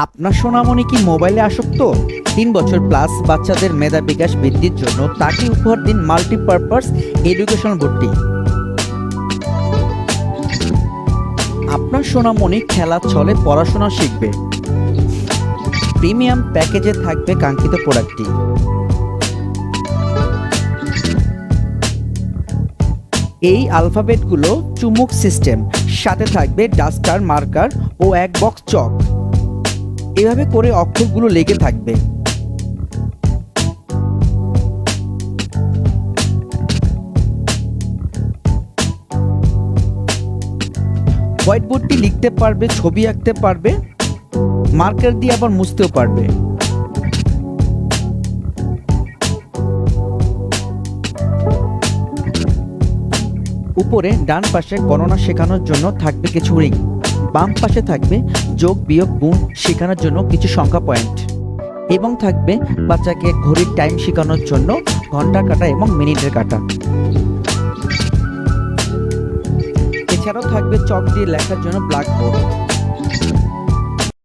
আপনার সোনামণি কি মোবাইলে আসক্ত? 3 বছর প্লাস বাচ্চাদের মেধা বিকাশ বৃদ্ধির জন্য তাকে উপহার দিন মাল্টিপারপাস এডুকেশন ভর্তি। আপনার সোনামণি খেলার ছলে পড়াশোনা শিখবে। প্রিমিয়াম প্যাকেজে থাকবে কাঙ্ক্ষিত প্রোডাক্টটি। এই আলফাবেটগুলো চুমুক সিস্টেম, সাথে থাকবে ডাস্টার, মার্কার ও এক বক্স চক। এভাবে করে অক্ষরগুলো লেগে থাকবে। হোয়াইট বোর্ডটি লিখতে পারবে, ছবি আঁকতে পারবে, মার্কার দিয়ে আবার মুছতেও পারবে। উপরে ডান পাশে গণনা শেখানোর জন্য থাকবে কিছু রিং, বাম পাশে থাকবে যোগ বিয়োগ গুণ শেখানোর জন্য কিছু সংখ্যা পয়েন্ট, এবং থাকবে বাচ্চাকে ঘড়ির টাইম শেখানোর জন্য ঘন্টার কাঁটা এবং মিনিটের কাঁটা। এছাড়াও থাকবে চক দিয়ে লেখার জন্য ব্ল্যাকবোর্ড।